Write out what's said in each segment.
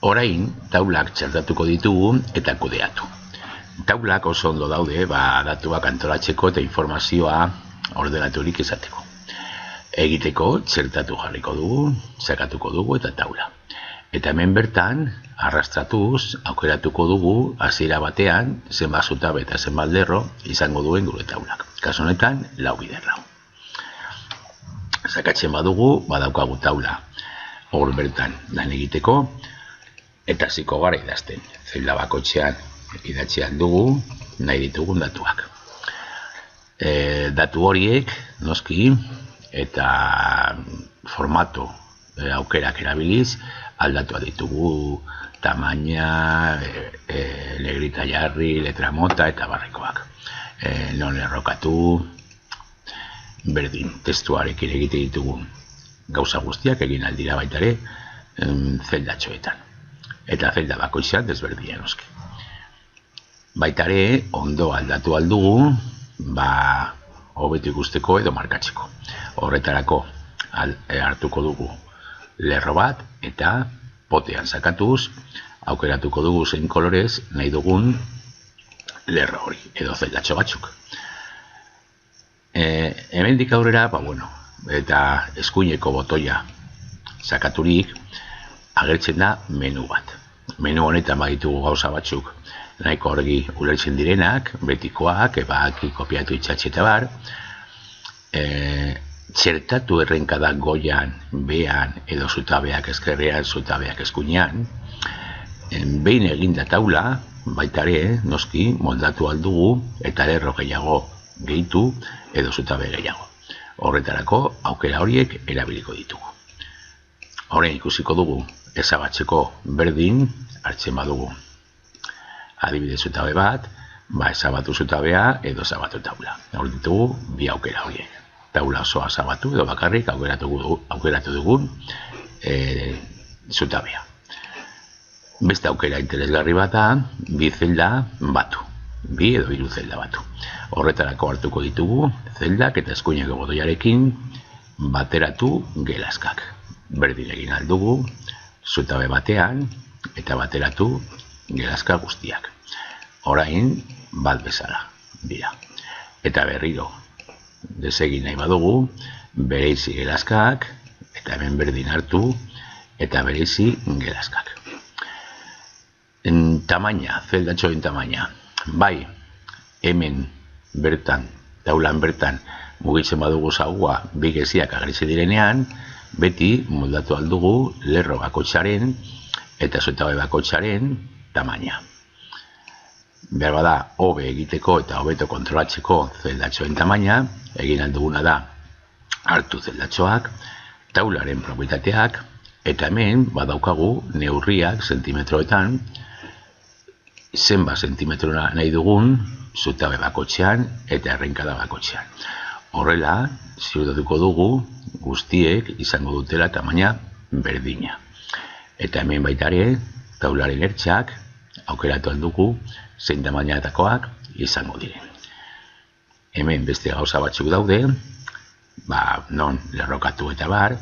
Orain, taulak txertatuko ditugu eta kudeatu. Taulak oso ondo daude, datuak antolatzeko eta informazioa ordenaturik izateko. Egiteko, txertatu jarriko dugu, sakatuko dugu eta taula. Eta hemen bertan, arrastratuz, aukeratuko dugu, hasiera batean, zenbat zutabe eta zenbat lerro izango duen gure taulak. Kasu honetan, 4 biderra. Sakatzen badugu, badaukagu taula. Hor bertan, lan egiteko, eta hasiko gara idazten. Zelda bakoitzean idatzean dugu, nahi ditugun datuak. Datu horiek, noski, eta formato aukerak erabiliz, aldatua ditugu tamaina, negrita jarri, letra mota eta barrekoak. Non lerrokatu, berdin, testuarekin egite ditugu gauza guztiak egin aldira baitare zeldatxoetan. Eta zelda bakoitzean desberdina noski. Baitare ondo aldatu aldugu, hobeto ikusteko edo markatzeko. Horretarako hartuko dugu lerro bat eta potean sakatuz, aukeratuko dugu zein kolorez nahi dugun lerro hori, edo zeldatxo batzuk. Hemendik aurrera, eta eskuineko botoia sakaturik, agertzen da menu bat. Menu honetan baditugu gauza batzuk nahiko argi ulertzen direnak, betikoak, ebaki, kopiatu itxatxe eta bar. Txertatu errenkada goian, behan, edo zutabeak ezkerrean, zutabeak eskuinean. Behin eginda taula, baitare, noski, moldatu aldugu eta lerro gehiago gehitu edo zutabe gehiago. Horretarako aukera horiek erabiliko ditugu. Horren ikusiko dugu ezabatzeko berdin hartzen badugu. Adibidez zutabe bat, ezabatu zutabea edo ezabatu taula. Hor ditugu bi aukera horiek. Taula osoa ezabatu edo bakarrik aukeratu dugun zutabea. Beste aukera interesgarri bat da, bi zelda batu. Bi edo 3 zelda batu. Horretarako hartuko ditugu zeldak eta eskuineko botoiarekin bateratu gelazkak. Berdin egin aldugu, zutabe batean eta bateratu gelazka guztiak. Orain bat bezala dira. Eta berriro desegin nahi badugu, bereizi gelazkak eta hemen berdin hartu eta bereizi gelazkak. Tamaina, zeldatxoen tamaina. Bai, hemen bertan, taulan bertan mugitzen badugu zaugua bi geziak agertzen direnean, beti moldatu aldugu lerro bakoitzaren eta zutabe bakoitzaren tamaina. Behar bada, hobe egiteko eta hobeto kontrolatzeko zeldatxoen tamaina, egin alduguna da hartu zeldatxoak, taularen propietateak, eta hemen badaukagu neurriak zentimetroetan, zenbat zentimetro nahi dugun zutabe bakoitzean eta errenkada bakoitzean. Horrela, ziurtatuko dugu guztiek izango dutela tamaina berdina. Eta hemen baitare, taularen ertxak aukeratu aldugu zein tamainatakoak izango diren. Hemen beste gauza batzuk daude, non lerrokatu eta bar,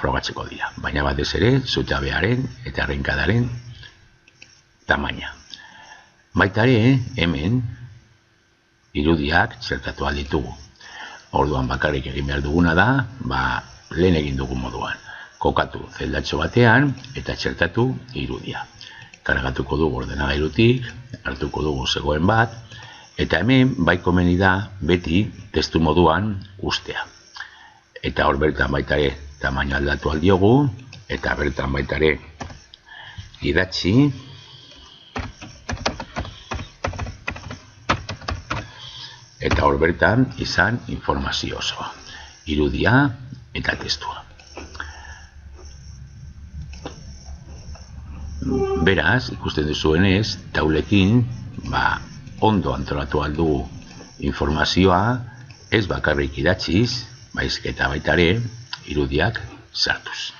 probatzeko dira. Baina batez ere, zutabearen eta errenkadaren tamaina. Baitare, hemen irudiak txertatu alditugu. Orduan bakarrik egin behar duguna da, lehen egin dugun moduan. Kokatu zeldatxo batean eta txertatu irudia. Kargatuko dugu ordenagailutik, hartuko dugu zegoen bat, eta hemen bai komeni da beti testu moduan ustea. Eta hor bertan baitare tamaina aldatu aldiogu, eta bertan baitare idatzi, eta hor bertan izan informazio osoa, irudia eta testua. Beraz, ikusten duzuenez, taulekin ondo antolatu aldugu informazioa, ez bakarrik idatziz, baizik eta baitare irudiak sartuz.